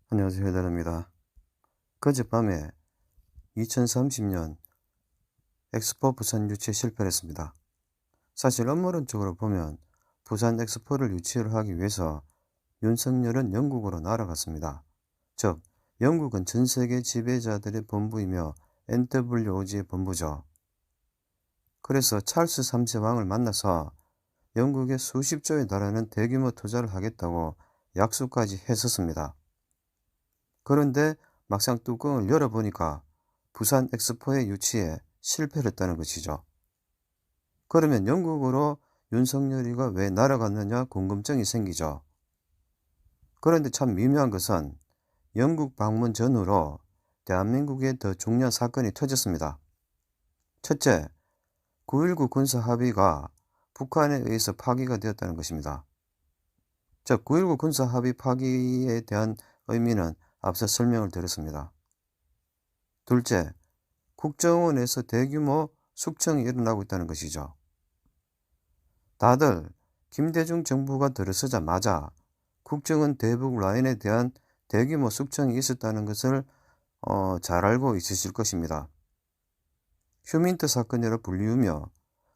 안녕하세요. 해달입니다. 그젯밤에 2030년 엑스포 부산 유치 실패를 했습니다. 사실 업무론적으로 보면 부산 엑스포를 유치를 하기 위해서 윤석열은 영국으로 날아갔습니다. 즉, 영국은 전 세계 지배자들의 본부이며 NWOG의 본부죠. 그래서 찰스 3세 왕을 만나서 영국에 수십조에 달하는 대규모 투자를 하겠다고 약속까지 했었습니다. 그런데 막상 뚜껑을 열어보니까 부산 엑스포의 유치에 실패를 했다는 것이죠. 그러면 영국으로 윤석열이가 왜 날아갔느냐 궁금증이 생기죠. 그런데 참 미묘한 것은 영국 방문 전후로 대한민국에 더 중요한 사건이 터졌습니다. 첫째, 9.19 군사 합의가 북한에 의해서 파기가 되었다는 것입니다. 즉, 9.19 군사 합의 파기에 대한 의미는 앞서 설명을 드렸습니다. 둘째, 국정원에서 대규모 숙청이 일어나고 있다는 것이죠. 다들 김대중 정부가 들어서자마자 국정원 대북 라인에 대한 대규모 숙청이 있었다는 것을 잘 알고 있으실 것입니다. 휴민트 사건이라 불리우며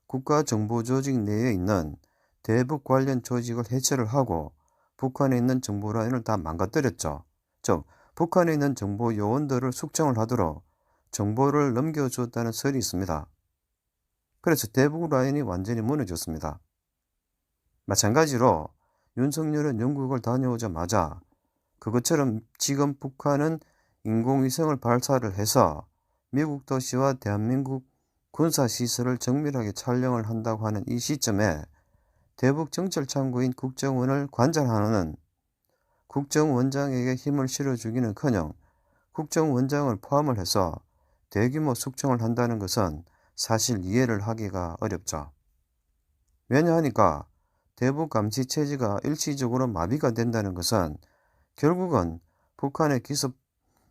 국가정보조직 내에 있는 대북 관련 조직을 해체를 하고 북한에 있는 정보 라인을 다 망가뜨렸죠. 즉, 북한에 있는 정보 요원들을 숙청을 하도록 정보를 넘겨주었다는 설이 있습니다. 그래서 대북 라인이 완전히 무너졌습니다. 마찬가지로 윤석열은 영국을 다녀오자마자 그것처럼 지금 북한은 인공위성을 발사를 해서 미국 도시와 대한민국 군사시설을 정밀하게 촬영을 한다고 하는 이 시점에 대북 정찰창구인 국정원을 관장하는 국정원장에게 힘을 실어주기는커녕 국정원장을 포함을 해서 대규모 숙청을 한다는 것은 사실 이해를 하기가 어렵죠. 왜냐하니까 대북 감시 체제가 일시적으로 마비가 된다는 것은 결국은 북한의 기습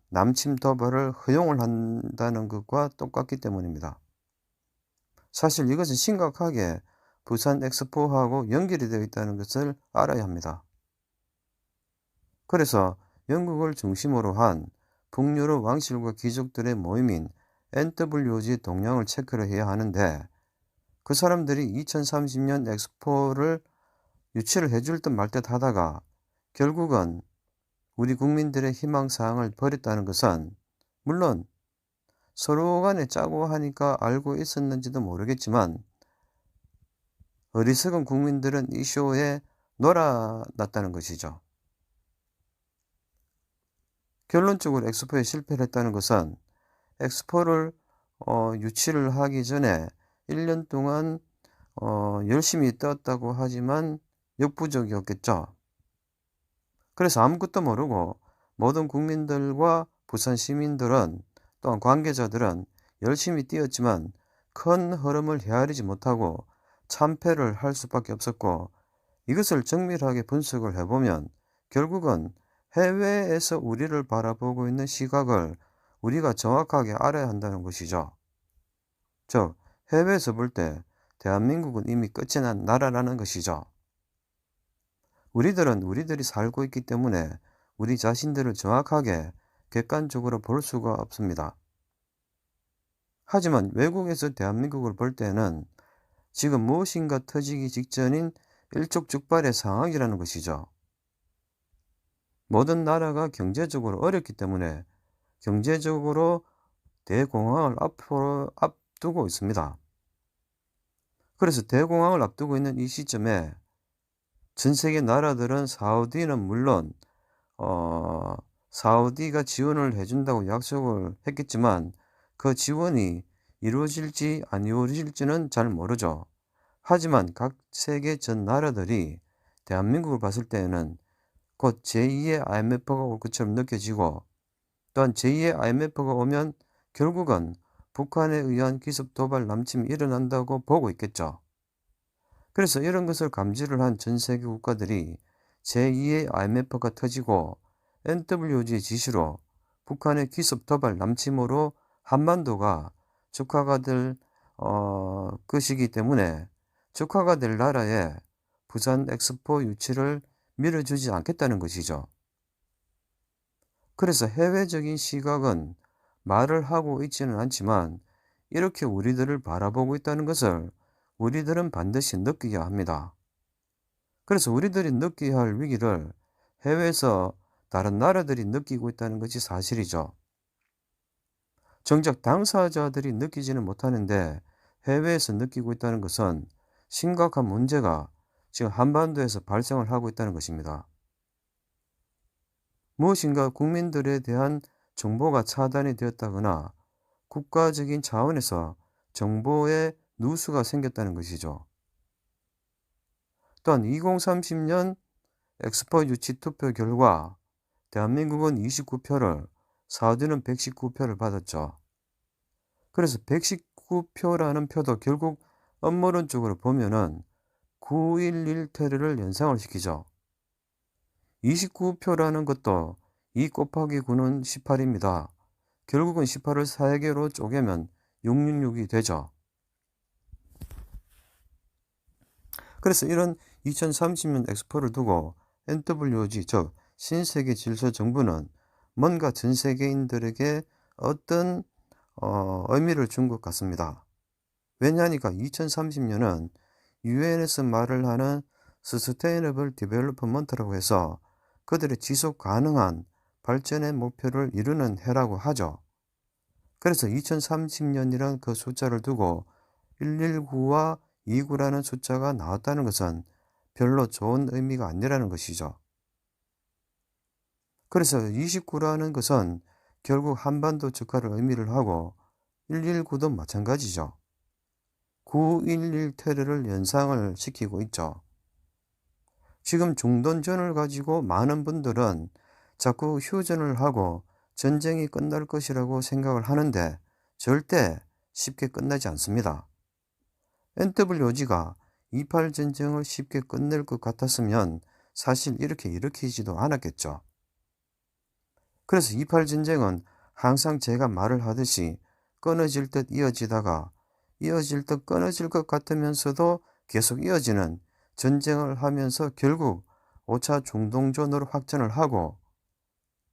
남침 도발을 허용을 한다는 것과 똑같기 때문입니다. 사실 이것은 심각하게 부산 엑스포하고 연결이 되어 있다는 것을 알아야 합니다. 그래서 영국을 중심으로 한 북유럽 왕실과 귀족들의 모임인 NWG 동향을 체크를 해야 하는데 그 사람들이 2030년 엑스포를 유치를 해줄 듯 말 듯 하다가 결국은 우리 국민들의 희망사항을 버렸다는 것은 물론 서로 간에 짜고 하니까 알고 있었는지도 모르겠지만 어리석은 국민들은 이 쇼에 놀아났다는 것이죠. 결론적으로 엑스포에 실패를 했다는 것은 엑스포를 유치를 하기 전에 1년 동안 열심히 떴다고 하지만 역부족이었겠죠. 그래서 아무것도 모르고 모든 국민들과 부산 시민들은 또한 관계자들은 열심히 뛰었지만 큰 흐름을 헤아리지 못하고 참패를 할 수밖에 없었고 이것을 정밀하게 분석을 해보면 결국은 해외에서 우리를 바라보고 있는 시각을 우리가 정확하게 알아야 한다는 것이죠. 즉, 해외에서 볼 때 대한민국은 이미 끝이 난 나라라는 것이죠. 우리들은 우리들이 살고 있기 때문에 우리 자신들을 정확하게 객관적으로 볼 수가 없습니다. 하지만 외국에서 대한민국을 볼 때는 지금 무엇인가 터지기 직전인 일촉즉발의 상황이라는 것이죠. 모든 나라가 경제적으로 어렵기 때문에 경제적으로 대공황을 앞두고 있습니다. 그래서 대공황을 앞두고 있는 이 시점에 전 세계 나라들은 사우디는 물론 사우디가 지원을 해준다고 약속을 했겠지만 그 지원이 이루어질지 안 이루어질지는 잘 모르죠. 하지만 각 세계 전 나라들이 대한민국을 봤을 때에는 곧 제2의 IMF가 올 것처럼 느껴지고 또한 제2의 IMF가 오면 결국은 북한에 의한 기습 도발 남침이 일어난다고 보고 있겠죠. 그래서 이런 것을 감지를 한 전 세계 국가들이 제2의 IMF가 터지고 NWG의 지시로 북한의 기습 도발 남침으로 한반도가 적화가 될 것이기 때문에 적화가 될 나라에 부산 엑스포 유치를 밀어주지 않겠다는 것이죠. 그래서 해외적인 시각은 말을 하고 있지는 않지만 이렇게 우리들을 바라보고 있다는 것을 우리들은 반드시 느껴야 합니다. 그래서 우리들이 느껴야 할 위기를 해외에서 다른 나라들이 느끼고 있다는 것이 사실이죠. 정작 당사자들이 느끼지는 못하는데 해외에서 느끼고 있다는 것은 심각한 문제가 지금 한반도에서 발생을 하고 있다는 것입니다. 무엇인가 국민들에 대한 정보가 차단이 되었다거나 국가적인 차원에서 정보의 누수가 생겼다는 것이죠. 또한 2030년 엑스포 유치 투표 결과 대한민국은 29표를, 사우디는 119표를 받았죠. 그래서 119표라는 표도 결국 음모론적으로 보면은 9.11 테러를 연상을 시키죠. 29표라는 것도 2 곱하기 9는 18입니다. 결국은 18을 4개로 쪼개면 666이 되죠. 그래서 이런 2030년 엑스포를 두고 NWG, 즉 신세계 질서 정부는 뭔가 전 세계인들에게 어떤 의미를 준 것 같습니다. 왜냐하니까 2030년은 UN에서 말을 하는 Sustainable Development라고 해서 그들의 지속 가능한 발전의 목표를 이루는 해라고 하죠. 그래서 2030년이란 그 숫자를 두고 119와 29라는 숫자가 나왔다는 것은 별로 좋은 의미가 아니라는 것이죠. 그래서 29라는 것은 결국 한반도 적화를 의미를 하고 119도 마찬가지죠. 9.11 테러를 연상을 시키고 있죠. 지금 중동전을 가지고 많은 분들은 자꾸 휴전을 하고 전쟁이 끝날 것이라고 생각을 하는데 절대 쉽게 끝나지 않습니다. NWOG가 28 전쟁을 쉽게 끝낼 것 같았으면 사실 이렇게 일으키지도 않았겠죠. 그래서 28 전쟁은 항상 제가 말을 하듯이 끊어질 듯 이어지다가 이어질 듯 끊어질 것 같으면서도 계속 이어지는 전쟁을 하면서 결국 5차 중동전으로 확전을 하고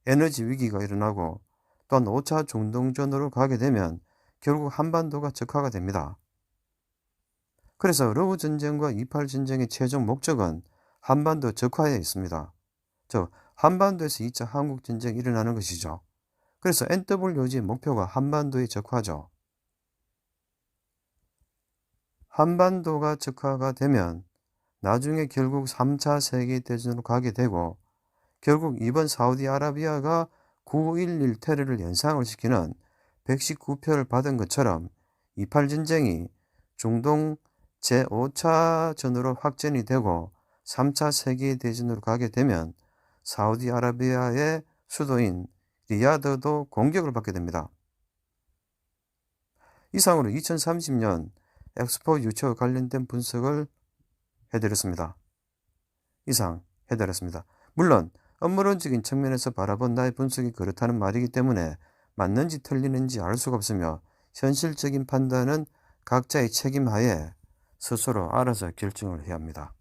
에너지 위기가 일어나고 또한 5차 중동전으로 가게 되면 결국 한반도가 적화가 됩니다. 그래서 러브 전쟁과 28 전쟁의 최종 목적은 한반도 적화에 있습니다. 즉 한반도에서 2차 한국 전쟁이 일어나는 것이죠. 그래서 NWOG의 목표가 한반도의 적화죠. 한반도가 적화가 되면 나중에 결국 3차 세계대전으로 가게 되고 결국 이번 사우디아라비아가 9.11 테러를 연상을 시키는 119표를 받은 것처럼 28 전쟁이 중동 제5차 전으로 확전이 되고 3차 세계대전으로 가게 되면 사우디아라비아의 수도인 리야드도 공격을 받게 됩니다. 이상으로 2030년 엑스포 유치와 관련된 분석을 해드렸습니다. 이상 해드렸습니다. 물론 음모론적인 측면에서 바라본 나의 분석이 그렇다는 말이기 때문에 맞는지 틀리는지 알 수가 없으며 현실적인 판단은 각자의 책임하에 스스로 알아서 결정을 해야 합니다.